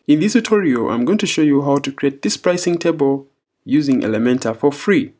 In this tutorial, I'm going to show you how to create this pricing table using Elementor for free.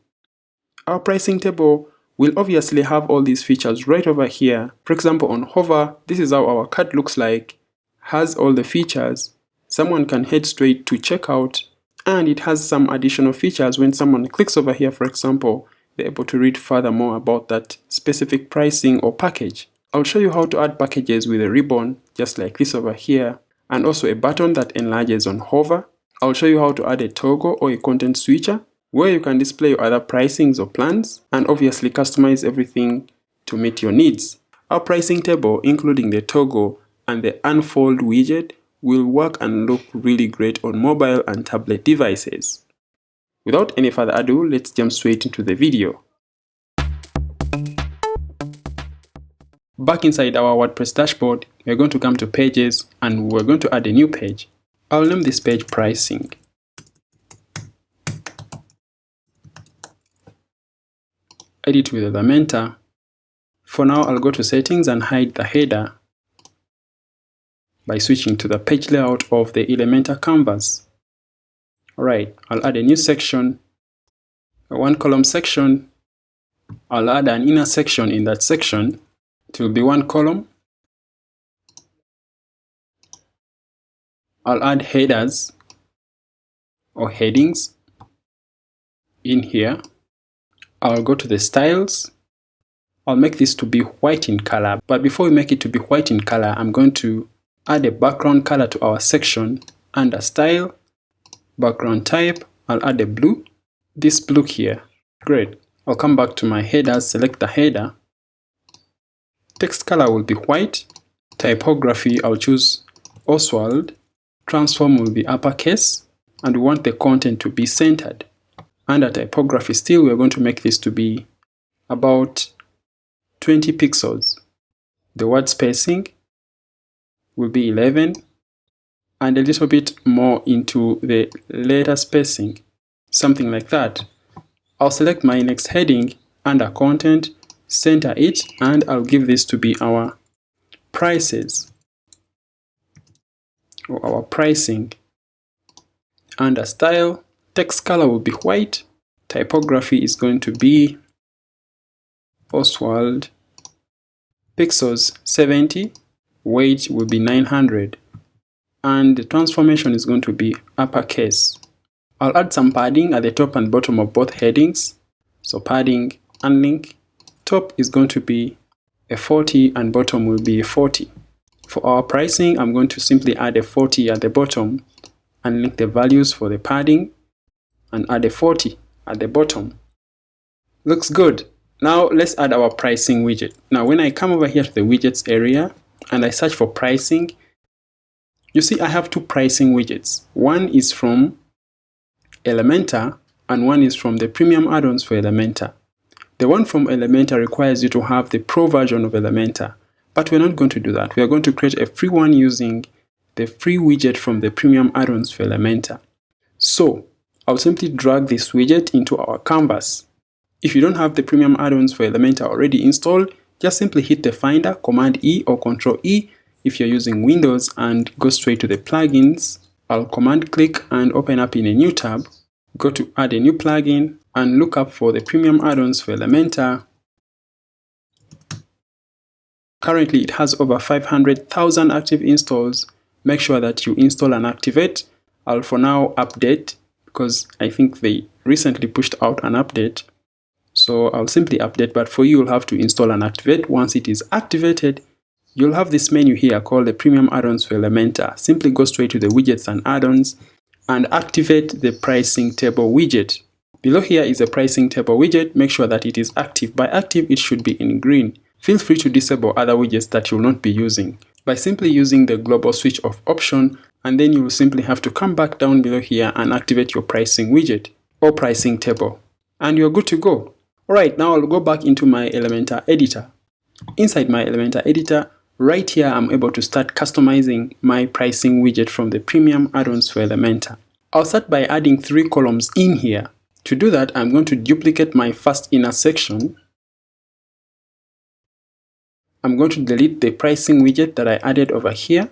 Our pricing table will obviously have all these features right over here. For example, on hover, this is how our card looks like, has all the features. Someone can head straight to checkout, and it has some additional features. When someone clicks over here, for example, they're able to read further more about that specific pricing or package. I'll show you how to add packages with a ribbon, just like this over here, and also a button that enlarges on hover. I'll show you how to add a toggle or a content switcher, where you can display your other pricings or plans, and obviously customize everything to meet your needs. Our pricing table, including the toggle and the unfold widget, will work and look really great on mobile and tablet devices. Without any further ado, let's jump straight into the video. Back inside our WordPress dashboard, we're going to come to pages and we're going to add a new page. I'll name this page pricing. Edit with Elementor. For now, I'll go to settings and hide the header by switching to the page layout of the Elementor canvas. Alright, I'll add a new section, a one column section. I'll add an inner section in that section. It will be one column. I'll add headers or headings in here. I'll go to the styles. I'll make this to be white in color, but before we make it to be white in color, I'm going to add a background color to our section. Under style, background type, I'll add a blue, this blue here. Great. I'll come back to my headers, select the header. Text color will be white. Typography, I'll choose Oswald. Transform will be uppercase, and we want the content to be centered. Under typography still, we're going to make this to be about 20 pixels. The word spacing will be 11, and a little bit more into the letter spacing, something like that. I'll select my next heading under content, center it, and I'll give this to be our prices or our pricing. Under style, text color will be white. Typography is going to be Oswald. Pixels 70. Weight will be 900. And the transformation is going to be uppercase. I'll add some padding at the top and bottom of both headings. So padding and link. Top is going to be a 40 and bottom will be a 40. For our pricing, I'm going to simply add a 40 at the bottom and link the values for the padding and add a 40 at the bottom. Looks good. Now let's add our pricing widget. Now when I come over here to the widgets area and I search for pricing, you see I have two pricing widgets. One is from Elementor and one is from the premium add-ons for Elementor. The one from Elementor requires you to have the pro version of Elementor, but we're not going to do that. We are going to create a free one using the free widget from the premium add-ons for Elementor. So I'll simply drag this widget into our canvas. If you don't have the premium add-ons for Elementor already installed, just simply hit the Finder, Command E or Control E if you're using Windows, and go straight to the plugins. I'll Command click and open up in a new tab. Go to add a new plugin and look up for the premium add-ons for Elementor. Currently it has over 500,000 active installs. Make sure that you install and activate. I'll for now update because I think they recently pushed out an update. So I'll simply update, but for you, you'll have to install and activate. Once it is activated, you'll have this menu here called the Premium Add-ons for Elementor. Simply go straight to the widgets and add-ons and activate the pricing table widget. Below here is a pricing table widget. Make sure that it is active. By active, it should be in green. Feel free to disable other widgets that you'll not be using by simply using the global switch off option, and then you will simply have to come back down below here and activate your pricing widget or pricing table, and you're good to go. Alright, now I'll go back into my Elementor editor. Inside my Elementor editor, right here I'm able to start customizing my pricing widget from the premium add-ons for Elementor. I'll start by adding 3 columns in here. To do that, I'm going to duplicate my first inner section. I'm going to delete the pricing widget that I added over here.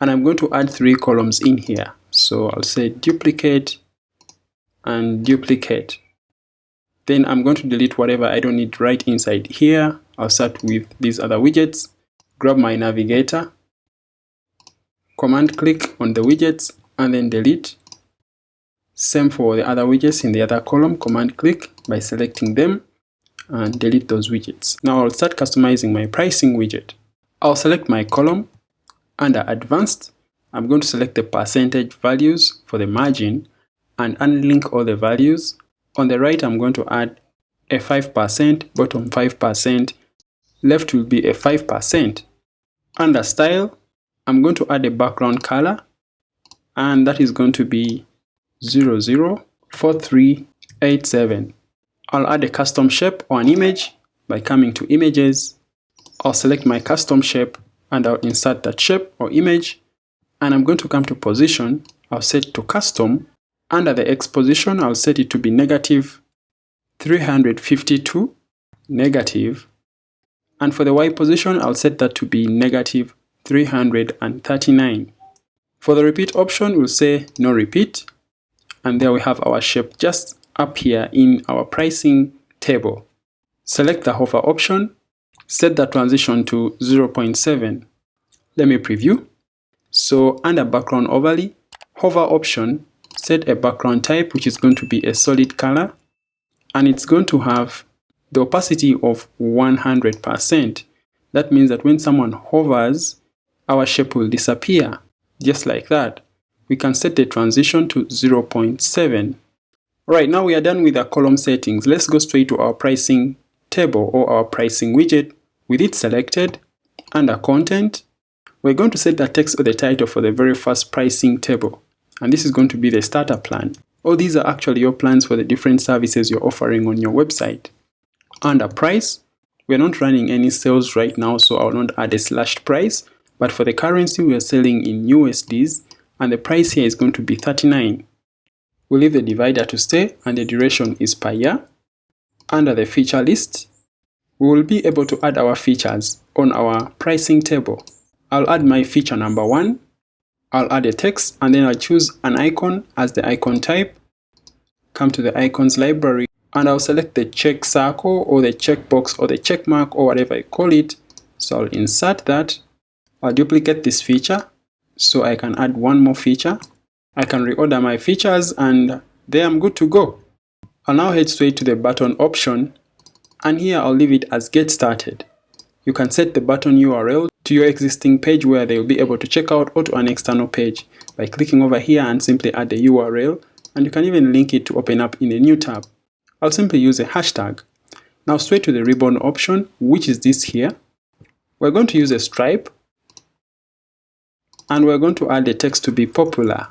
and I'm going to add 3 columns in here. So I'll say duplicate and duplicate. Then I'm going to delete whatever I don't need right inside here. I'll start with these other widgets, grab my navigator, command click on the widgets and then delete. Same for the other widgets in the other column, command click by selecting them and delete those widgets. Now I'll start customizing my pricing widget. I'll select my column. Under advanced, I'm going to select the percentage values for the margin and unlink all the values. On the right, I'm going to add a 5%, bottom 5%, left will be a 5%. Under style, I'm going to add a background color, and that is going to be 004387. I'll add a custom shape or an image by coming to images. I'll select my custom shape and I'll insert that shape or image, and I'm going to come to position. I'll set to custom. Under the X position, I'll set it to be negative 352, negative, and for the Y position, I'll set that to be negative 339. For the repeat option, we'll say no repeat, and there we have our shape just up here in our pricing table. Select the hover option, set the transition to 0.7. Let me preview. So under background overlay, hover option, set a background type which is going to be a solid color, and it's going to have the opacity of 100%. That means that when someone hovers, our shape will disappear, just like that. We can set the transition to 0.7. Right, now we are done with our column settings. Let's go straight to our pricing table or our pricing widget. With it selected, under content, we're going to set the text or the title for the very first pricing table. And this is going to be the starter plan. All these are actually your plans for the different services you're offering on your website. Under price, we're not running any sales right now, so I'll not add a slashed price. But for the currency, we are selling in USDs, and the price here is going to be 39. We'll leave the divider to stay, and the duration is per year. Under the feature list, we will be able to add our features on our pricing table. I'll add my feature number 1. I'll add a text, and then I'll choose an icon as the icon type. Come to the icons library, and I'll select the check circle or the checkbox or the check mark or whatever I call it. So I'll insert that. I'll duplicate this feature so I can add one more feature. I can reorder my features, and there I'm good to go. I'll now head straight to the button option, and here I'll leave it as get started. You can set the button URL to your existing page where they will be able to check out, or to an external page by clicking over here and simply add the URL, and you can even link it to open up in a new tab. I'll simply use a hashtag. Now straight to the ribbon option, which is this here. We're going to use a stripe, and we're going to add the text to be popular.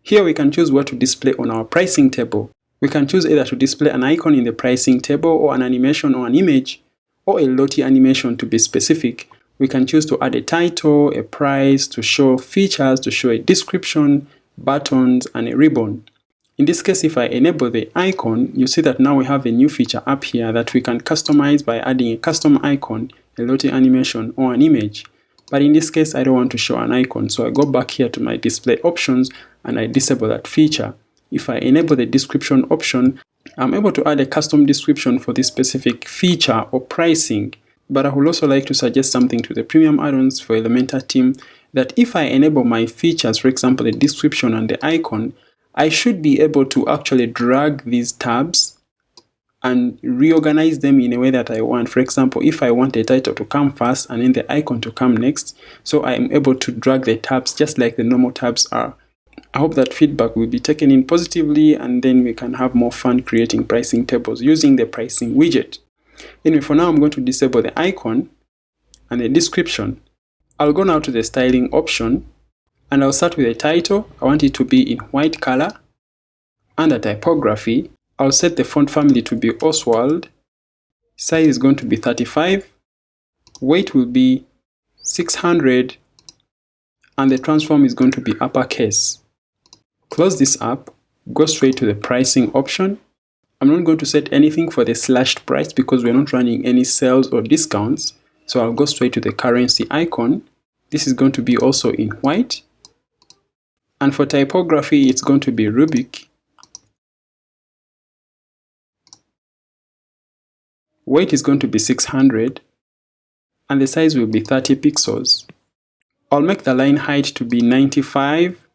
Here we can choose what to display on our pricing table. We can choose either to display an icon in the pricing table, or an animation or an image, or a Lottie animation to be specific. We can choose to add a title, a price, to show features, to show a description, buttons, and a ribbon. In this case, if I enable the icon, you see that now we have a new feature up here that we can customize by adding a custom icon, a Lottie animation, or an image. But in this case, I don't want to show an icon, so I go back here to my display options and I disable that feature. If I enable the description option, I'm able to add a custom description for this specific feature or pricing. But I would also like to suggest something to the premium add-ons for Elementor team, that if I enable my features, for example, the description and the icon, I should be able to actually drag these tabs and reorganize them in a way that I want. For example, if I want the title to come first and then the icon to come next, so I am able to drag the tabs just like the normal tabs are. I hope that feedback will be taken in positively, and then we can have more fun creating pricing tables using the pricing widget. Anyway, for now I'm going to disable the icon and the description. I'll go now to the styling option, and I'll start with the title. I want it to be in white color. Under typography, I'll set the font family to be Oswald. Size is going to be 35. Weight will be 600. And the transform is going to be uppercase. Close this up. Go straight to the pricing option. I'm not going to set anything for the slashed price because we're not running any sales or discounts. So I'll go straight to the currency icon. This is going to be also in white. And for typography, it's going to be rubric. Weight is going to be 600. And the size will be 30 pixels. I'll make the line height to be 95.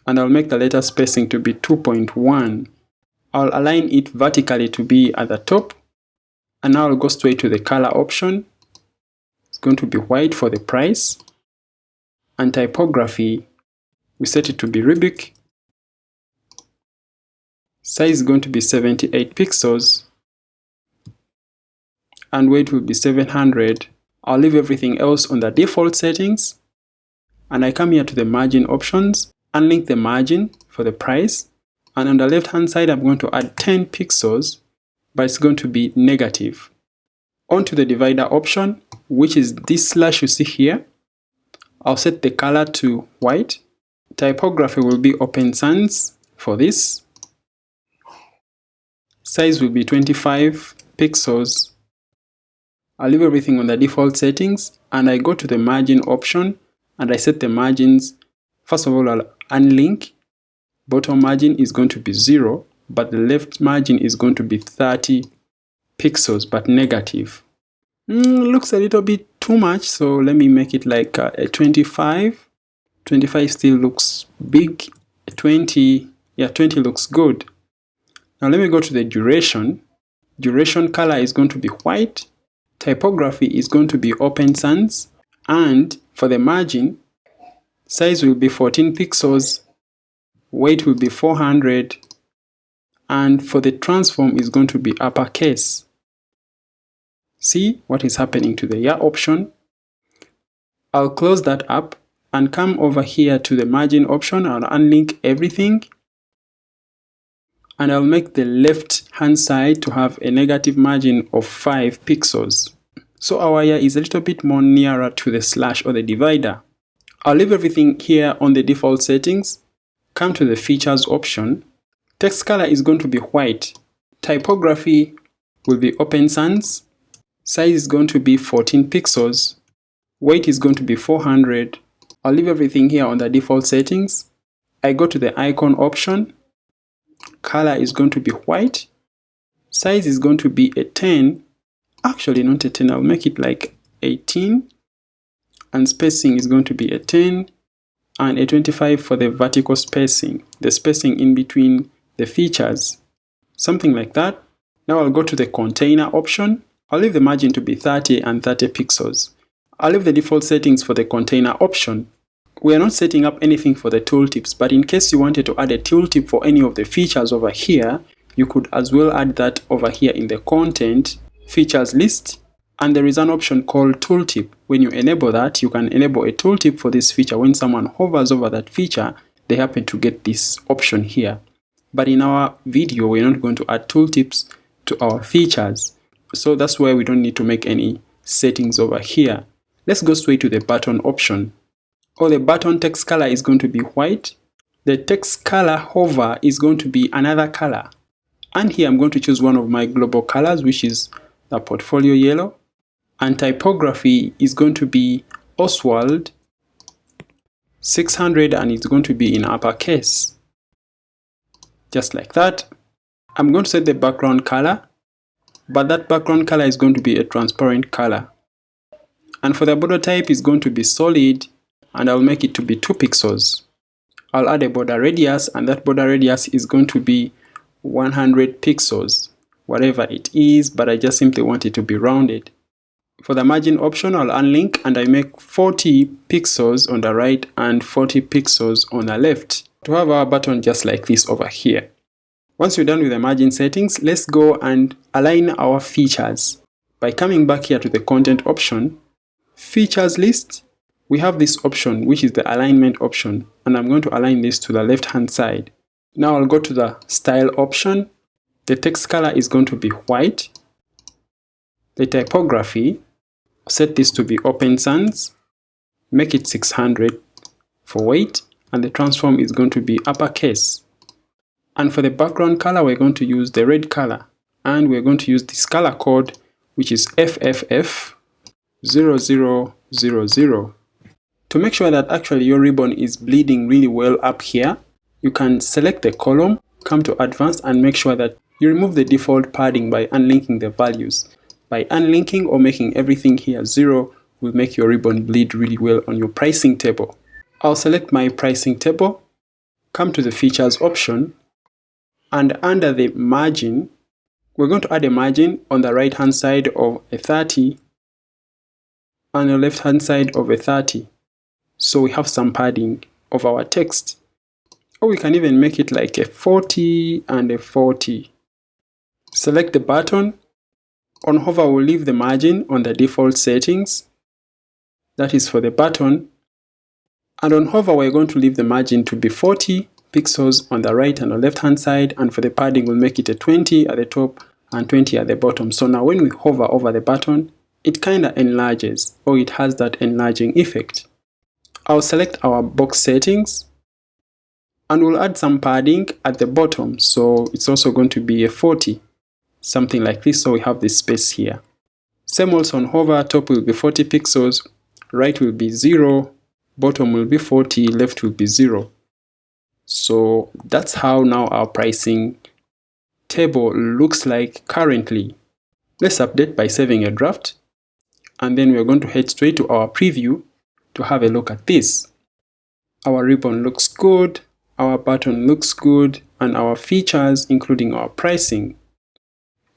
And I'll make the letter spacing to be 2.1. I'll align it vertically to be at the top. And now I'll go straight to the color option. It's going to be white for the price. And typography, we set it to be rubric. Size is going to be 78 pixels. And weight will be 700. I'll leave everything else on the default settings. And I come here to the margin options, unlink the margin for the price. And on the left hand side, I'm going to add 10 pixels, but it's going to be negative. Onto the divider option, which is this slash you see here. I'll set the color to white. Typography will be open sans for this. Size will be 25 pixels. I'll leave everything on the default settings and I go to the margin option and I set the margins. First of all, I'll unlink. Bottom margin is going to be 0, but the left margin is going to be 30 pixels, but negative. Looks a little bit too much, so let me make it like a 25. 25 still looks big. 20 looks good. Now let me go to the duration. Duration color is going to be white. Typography is going to be open sans. And for the margin, size will be 14 pixels. Weight will be 400. And for the transform is going to be uppercase. See what is happening to the year option. I'll close that up and come over here to the margin option. I'll unlink everything. And I'll make the left hand side to have a negative margin of 5 pixels. So our year is a little bit more nearer to the slash or the divider. I'll leave everything here on the default settings. Come to the features option. Text color is going to be white. Typography will be open sans. Size is going to be 14 pixels. Weight is going to be 400. I'll leave everything here on the default settings. I go to the icon option. Color is going to be white. Size is going to be a 10. Actually, not a 10. I'll make it like 18. And spacing is going to be a 10. And a 25 for the vertical spacing. The spacing in between the features. Something like that. Now I'll go to the container option. I'll leave the margin to be 30 and 30 pixels. I'll leave the default settings for the container option. We are not setting up anything for the tooltips, but in case you wanted to add a tooltip for any of the features over here, you could as well add that over here in the content features list. And there is an option called tooltip. When you enable that, you can enable a tooltip for this feature. When someone hovers over that feature, they happen to get this option here. But in our video, we're not going to add tooltips to our features. So that's why we don't need to make any settings over here. Let's go straight to the button option. The button text color is going to be white. The text color hover is going to be another color. And here I'm going to choose one of my global colors, which is the portfolio yellow. And typography is going to be Oswald 600 and it's going to be in uppercase. Just like that. I'm going to set the background color. But that background color is going to be a transparent color. And for the border type is going to be solid and I'll make it to be 2 pixels. I'll add a border radius and that border radius is going to be 100 pixels, whatever it is, but I just simply want it to be rounded. For the margin option, I'll unlink and I make 40 pixels on the right and 40 pixels on the left to have our button just like this over here. Once we're done with the margin settings, let's go and align our features. By coming back here to the content option, features list, we have this option which is the alignment option and I'm going to align this to the left hand side. Now I'll go to the style option. The text color is going to be white. The typography, set this to be open sans, make it 600 for weight and the transform is going to be uppercase. And for the background color, we're going to use the red color. And we're going to use this color code, which is FFF0000. To make sure that actually your ribbon is bleeding really well up here, you can select the column, come to Advanced, and make sure that you remove the default padding by unlinking the values. By unlinking or making everything here 0 will make your ribbon bleed really well on your pricing table. I'll select my pricing table, come to the features option, and under the margin, we're going to add a margin on the right hand side of a 30 and the left hand side of a 30. So we have some padding of our text. Or we can even make it like a 40 and a 40. Select the button. On hover, we'll leave the margin on the default settings. That is for the button. And on hover, we're going to leave the margin to be 40 pixels on the right and the left hand side. And for the padding, we'll make it a 20 at the top and 20 at the bottom. So now when we hover over the button, it kind of enlarges, or it has that enlarging effect. I'll select our box settings and we'll add some padding at the bottom. So it's also going to be a 40, something like this. So we have this space here. Same also on hover, top will be 40 pixels, right will be 0, bottom will be 40, left will be 0. So that's how now our pricing table looks like currently. Let's update by saving a draft. And then we're going to head straight to our preview to have a look at this. Our ribbon looks good, our button looks good, and our features, including our pricing.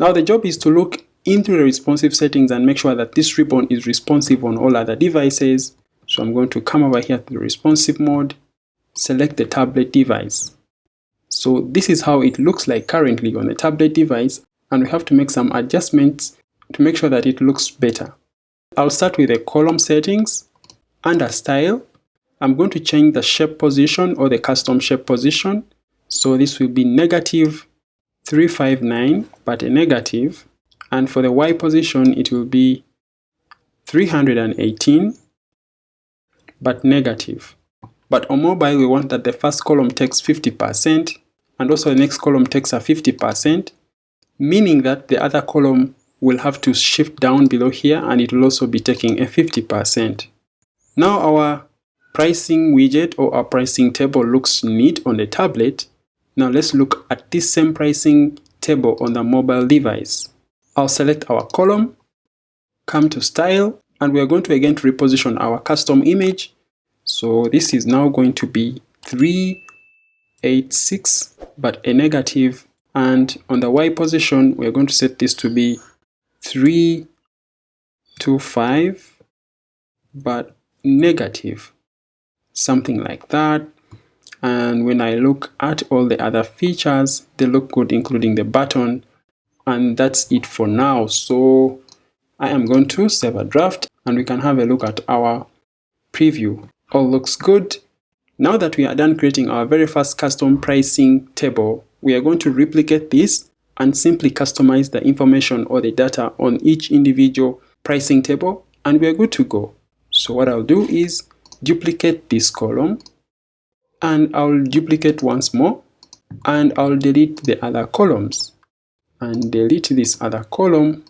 Now the job is to look into the responsive settings and make sure that this ribbon is responsive on all other devices. So I'm going to come over here to the responsive mode, select the tablet device. So this is how it looks like currently on the tablet device, and we have to make some adjustments to make sure that it looks better. I'll start with the column settings. Under style, I'm going to change the shape position or the custom shape position. So this will be negative 359, but a negative. And for the Y position, it will be 318, but negative. But on mobile, we want that the first column takes 50% and also the next column takes a 50%, meaning that the other column will have to shift down below here and it will also be taking a 50%. Now our pricing widget or our pricing table looks neat on the tablet. Now let's look at this same pricing table on the mobile device. I'll select our column, come to style, and we're going to again to reposition our custom image. So this is now going to be 386, but a negative. And on the Y position, we're going to set this to be 325, but negative, something like that. And when I look at all the other features, they look good, including the button. And that's it for now. So I am going to save a draft and we can have a look at our preview. All looks good. Now that we are done creating our very first custom pricing table, we are going to replicate this and simply customize the information or the data on each individual pricing table, and we are good to go. So what I'll do is duplicate this column, and I'll duplicate once more, and I'll delete the other columns and delete this other column.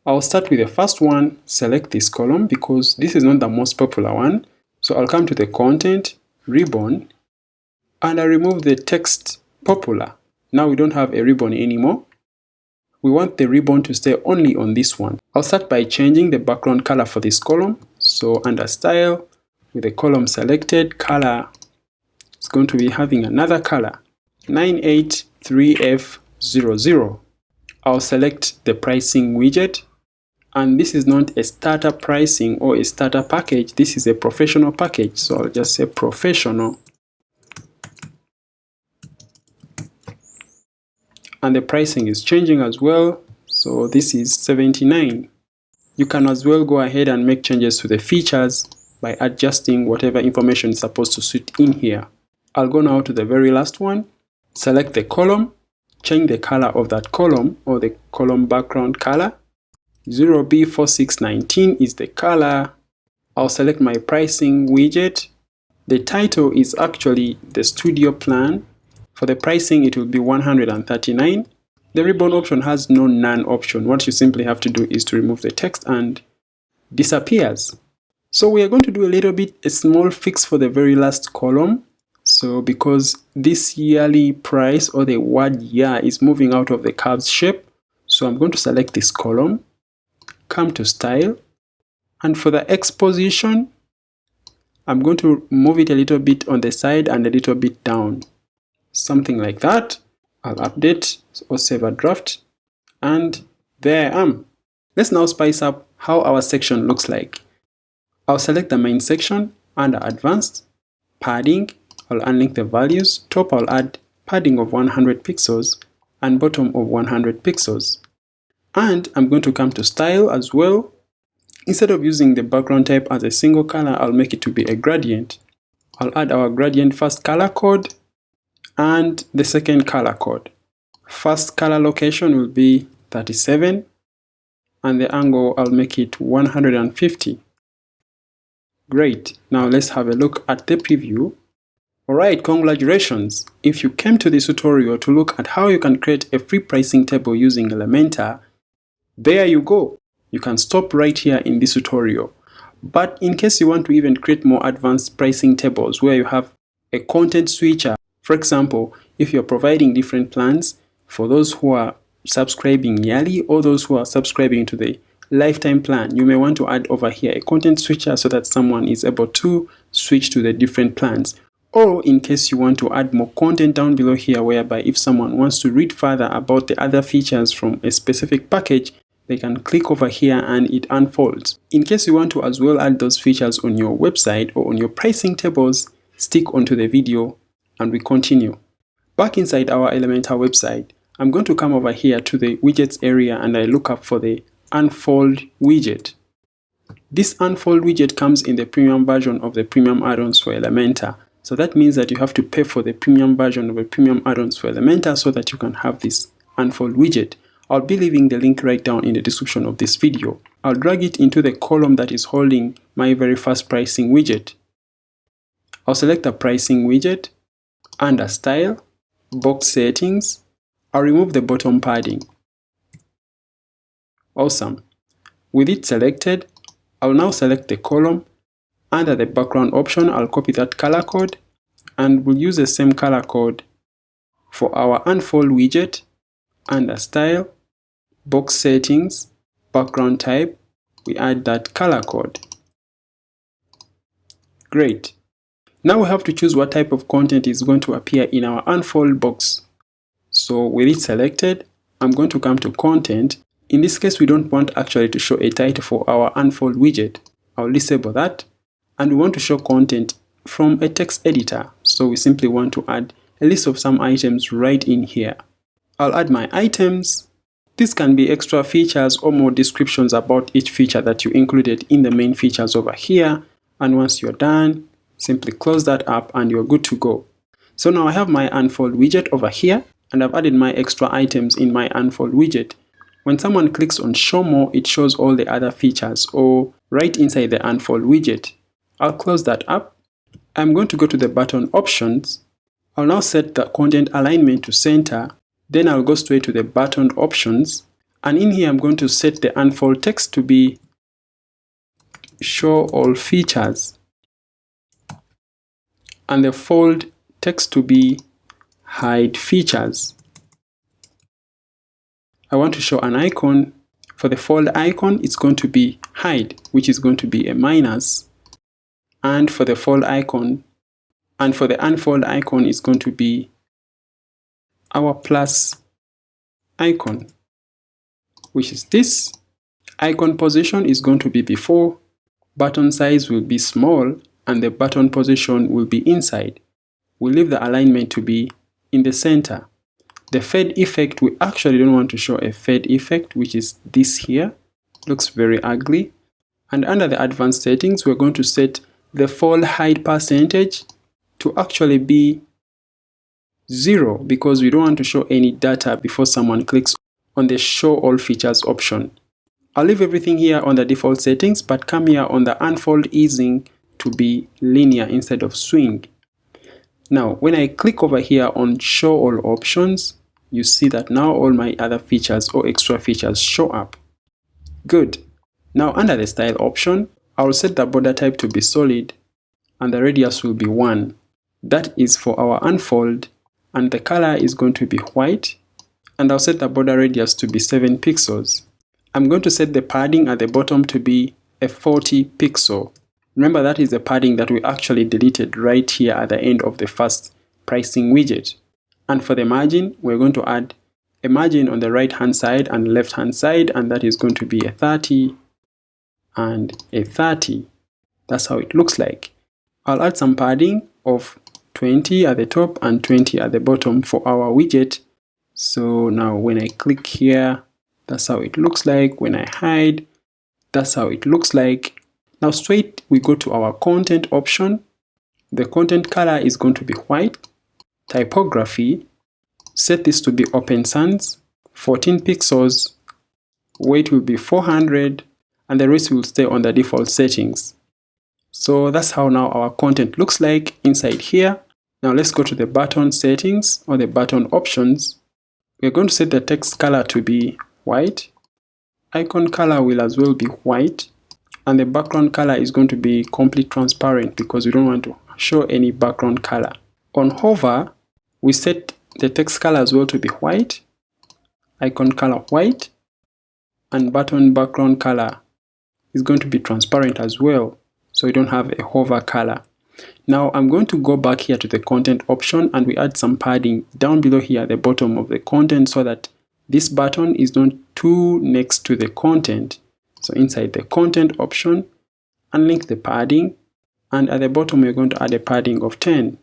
I'll start with the first one, select this column because this is not the most popular one. So I'll come to the content, ribbon, and I remove the text popular. Now we don't have a ribbon anymore. We want the ribbon to stay only on this one. I'll start by changing the background color for this column. So under style, with the column selected, color is going to be having another color, 983F00. I'll select the pricing widget, and this is not a starter pricing or a starter package. This is a professional package. So I'll just say professional. And the pricing is changing as well. So this is 79. You can as well go ahead and make changes to the features by adjusting whatever information is supposed to sit in here. I'll go now to the very last one. Select the column, change the color of that column or the column background color. 0B4619 is the color. I'll select my pricing widget. The title is actually the studio plan. For the pricing, it will be 139. The ribbon option has no none option. What you simply have to do is to remove the text and disappears. So we are going to do a small fix for the very last column. So because this yearly price or the word year is moving out of the curves shape, so I'm going to select this column, come to style, and for the X position, I'm going to move it a little bit on the side and a little bit down. Something like that. I'll update or save a draft, and there I am. Let's now spice up how our section looks like. I'll select the main section under advanced, padding, I'll unlink the values, top I'll add padding of 100 pixels and bottom of 100 pixels. And I'm going to come to style as well. Instead of using the background type as a single color, I'll make it to be a gradient. I'll add our gradient first color code and the second color code. First color location will be 37 and the angle I'll make it 150. Great, now let's have a look at the preview. Alright, congratulations! If you came to this tutorial to look at how you can create a free pricing table using Elementor, there you go! You can stop right here in this tutorial. But in case you want to even create more advanced pricing tables where you have a content switcher, for example, if you're providing different plans for those who are subscribing yearly or those who are subscribing to the lifetime plan, you may want to add over here a content switcher so that someone is able to switch to the different plans. Or in case you want to add more content down below here, whereby if someone wants to read further about the other features from a specific package, they can click over here and it unfolds. In case you want to as well add those features on your website or on your pricing tables, stick onto the video and we continue. Back inside our Elementor website, I'm going to come over here to the widgets area and I look up for the unfold widget. This unfold widget comes in the premium version of the premium add-ons for Elementor. So that means that you have to pay for the premium version of the premium add-ons for Elementor so that you can have this unfold widget. I'll be leaving the link right down in the description of this video. I'll drag it into the column that is holding my very first pricing widget. I'll select the pricing widget, under style, box settings, I'll remove the bottom padding. Awesome. With it selected, I'll now select the column. Under the background option, I'll copy that color code and we'll use the same color code for our unfold widget. Under style, box settings, background type, we add that color code. Great. Now we have to choose what type of content is going to appear in our unfold box. So with it selected, I'm going to come to content. In this case, we don't want actually to show a title for our unfold widget. I'll disable that. And we want to show content from a text editor. So we simply want to add a list of some items right in here. I'll add my items. This can be extra features or more descriptions about each feature that you included in the main features over here. And once you're done, simply close that up and you're good to go. So now I have my unfold widget over here and I've added my extra items in my unfold widget. When someone clicks on show more, it shows all the other features or right inside the unfold widget. I'll close that up. I'm going to go to the button options. I'll now set the content alignment to center. Then I'll go straight to the button options. And in here, I'm going to set the unfold text to be show all features. And the fold text to be hide features. I want to show an icon. For the fold icon, it's going to be hide, which is going to be a minus. And for the fold icon, and for the unfold icon, it's going to be our plus icon, which is this. Icon position is going to be before, button size will be small, and the button position will be inside. We'll leave the alignment to be in the center. The fade effect, we actually don't want to show a fade effect, which is this here. Looks very ugly. And under the advanced settings, we're going to set the fold hide percentage to actually be 0 because we don't want to show any data before someone clicks on the show all features option. I'll leave everything here on the default settings, but come here on the unfold easing to be linear instead of swing. Now, when I click over here on show all options, you see that now all my other features or extra features show up. Good. Now under the style option, I'll set the border type to be solid and the radius will be 1. That is for our unfold, and the color is going to be white, and I'll set the border radius to be 7 pixels. I'm going to set the padding at the bottom to be a 40 pixel. Remember, that is the padding that we actually deleted right here at the end of the first pricing widget. And for the margin, we're going to add a margin on the right hand side and left hand side, and that is going to be a 30 and a 30. That's how it looks like. I'll add some padding of 20 at the top and 20 at the bottom for our widget. So now when I click here, that's how it looks like. When I hide, that's how it looks like. Now straight we go to our content option. The content color is going to be white. Typography, set this to be Open Sans, 14 pixels. Weight will be 400, and the rest will stay on the default settings. So that's how now our content looks like inside here. Now let's go to the button settings or the button options. We're going to set the text color to be white. Icon color will as well be white. And the background color is going to be complete transparent because we don't want to show any background color. On hover, we set the text color as well to be white, icon color white, and button background color is going to be transparent as well, so we don't have a hover color. Now I'm going to go back here to the content option and we add some padding down below here at the bottom of the content so that this button is not too next to the content. So inside the content option, unlink the padding, and at the bottom we're going to add a padding of 10.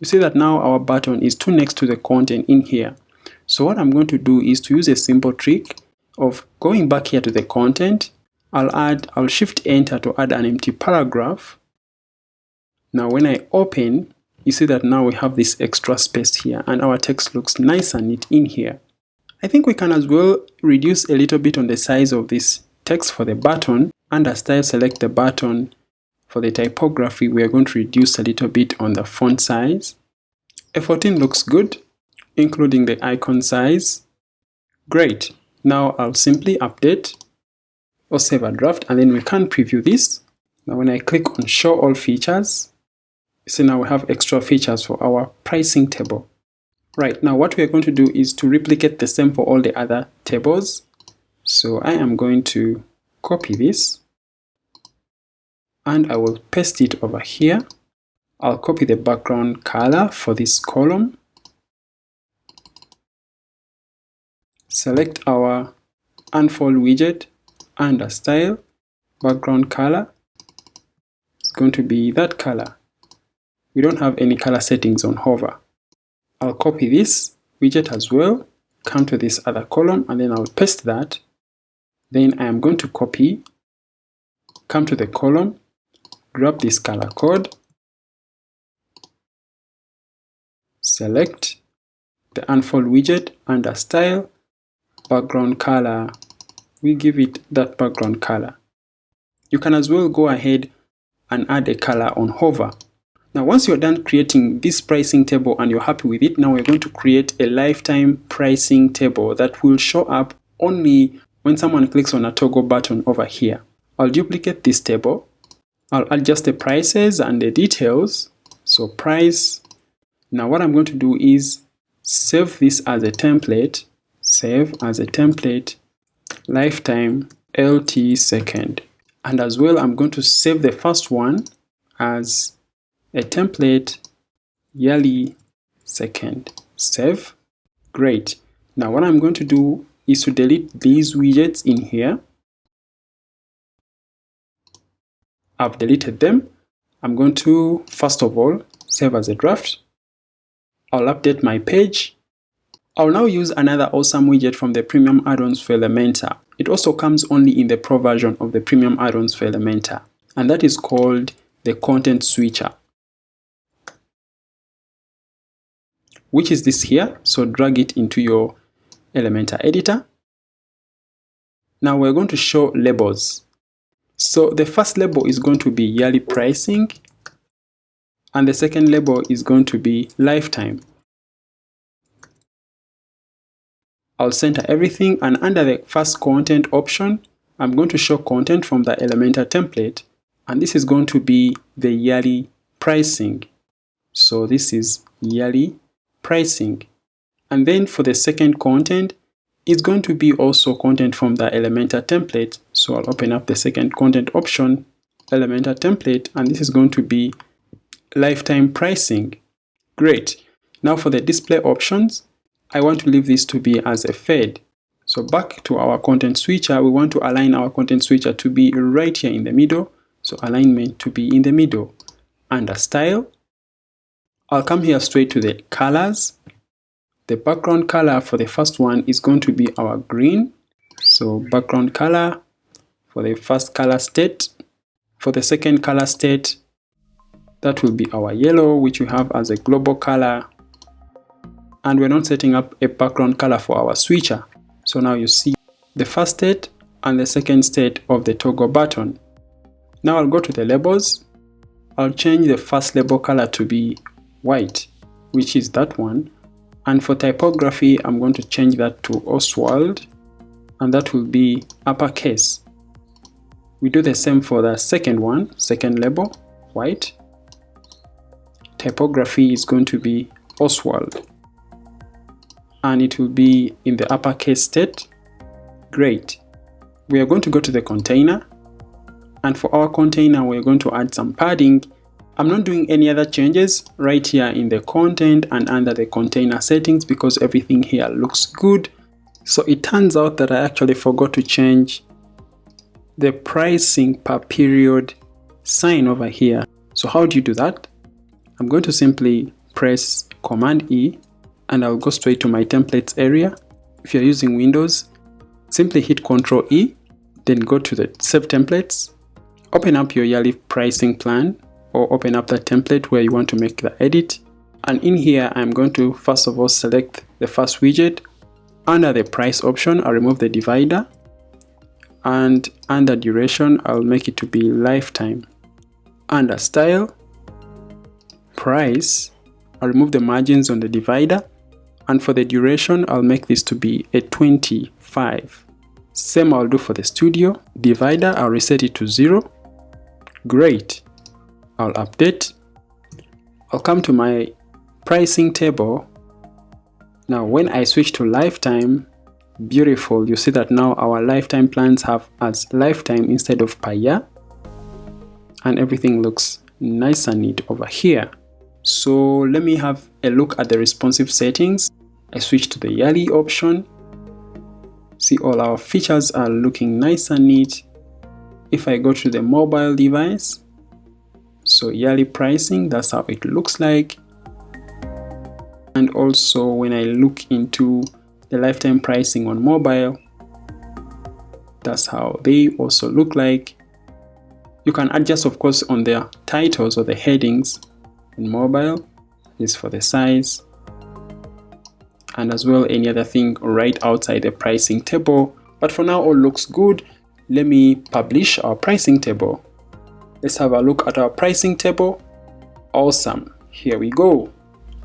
You see that now our button is too next to the content in here. So what I'm going to do is to use a simple trick of going back here to the content. I'll shift enter to add an empty paragraph. Now when I open, you see that now we have this extra space here and our text looks nice and neat in here. I think we can as well reduce a little bit on the size of this text for the button. Under style, select the button. For the typography, we are going to reduce a little bit on the font size. A14 looks good, including the icon size. Great. Now I'll simply update or save a draft, and then we can preview this. Now when I click on show all features, you see now we have extra features for our pricing table. Right, now what we are going to do is to replicate the same for all the other tables. So I am going to copy this and I will paste it over here. I'll copy the background color for this column. Select our unfold widget, under style, background color. It's going to be that color. We don't have any color settings on hover. I'll copy this widget as well, come to this other column, and then I'll paste that. Then I am going to copy, come to the column, grab this color code, select the unfold widget, under style, background color, we give it that background color. You can as well go ahead and add a color on hover. Now once you're done creating this pricing table and you're happy with it, now we're going to create a lifetime pricing table that will show up only when someone clicks on a toggle button over here. I'll duplicate this table. I'll adjust the prices and the details. So price. Now what I'm going to do is save this as a template. Save as a template. Lifetime LT second. And as well, I'm going to save the first one as a template yearly second. Save. Great. Now what I'm going to do is to delete these widgets in here. I've deleted them. I'm going to, first of all, save as a draft. I'll update my page. I'll now use another awesome widget from the premium add-ons for Elementor. It also comes only in the pro version of the premium add-ons for Elementor, and that is called the content switcher, which is this here. So drag it into your Elementor editor. Now we're going to show labels. So the first label is going to be yearly pricing, and the second label is going to be lifetime. I'll center everything, and under the first content option, I'm going to show content from the Elementor template, and this is going to be the yearly pricing. So this is yearly pricing. And then for the second content, it's going to be also content from the Elementor template. So I'll open up the second content option, Elementor template, and this is going to be lifetime pricing. Great. Now for the display options, I want to leave this to be as a fade. So back to our content switcher, we want to align our content switcher to be right here in the middle. So alignment to be in the middle. Under style, I'll come here straight to the colors. The background color for the first one is going to be our green. So background color for the first color state. For the second color state, that will be our yellow, which we have as a global color. And we're not setting up a background color for our switcher. So now you see the first state and the second state of the toggle button. Now I'll go to the labels. I'll change the first label color to be white, which is that one. And for typography, I'm going to change that to Oswald, and that will be uppercase. We do the same for the second one, second label, white. Typography is going to be Oswald, and it will be in the uppercase state. Great. We are going to go to the container, and for our container, we're going to add some padding. I'm not doing any other changes right here in the content and under the container settings because everything here looks good. So it turns out that I actually forgot to change the pricing per period sign over here. So how do you do that? I'm going to simply press Command E and I'll go straight to my templates area. If you're using Windows, simply hit Ctrl E, then go to the Save Templates, open up your yearly pricing plan, or open up the template where you want to make the edit. And in here, I'm going to first of all select the first widget. Under the price option, I'll remove the divider. And under duration, I'll make it to be lifetime. Under style, price, I'll remove the margins on the divider. And for the duration, I'll make this to be a 25. Same I'll do for the studio. Divider, I'll reset it to 0. Great. I'll update. I'll come to my pricing table. Now when I switch to lifetime, beautiful, you see that now our lifetime plans have as lifetime instead of per year, and everything looks nice and neat over here. So let me have a look at the responsive settings. I switch to the yearly option. See, all our features are looking nice and neat. If I go to the mobile device, so yearly pricing, that's how it looks like. And also when I look into the lifetime pricing on mobile, that's how they also look like. You can adjust, of course, on their titles or the headings. In mobile is for the size, and as well any other thing right outside the pricing table. But for now, all looks good. Let me publish our pricing table. Let's have a look at our pricing table. Awesome. Here we go.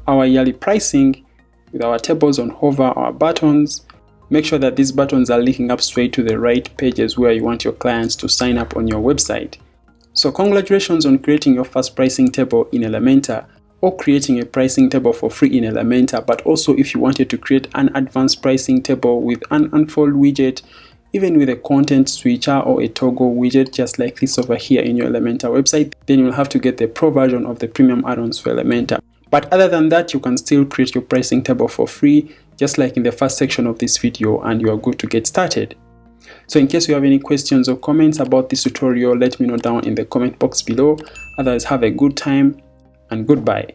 Our yearly pricing with our tables on hover, our buttons. Make sure that these buttons are linking up straight to the right pages where you want your clients to sign up on your website. So congratulations on creating your first pricing table in Elementor, or creating a pricing table for free in Elementor. But also if you wanted to create an advanced pricing table with an unfold widget, even with a content switcher or a toggle widget just like this over here in your Elementor website, then you'll have to get the pro version of the premium add-ons for Elementor. But other than that, you can still create your pricing table for free, just like in the first section of this video, and you are good to get started. So in case you have any questions or comments about this tutorial, let me know down in the comment box below. Otherwise, have a good time and goodbye.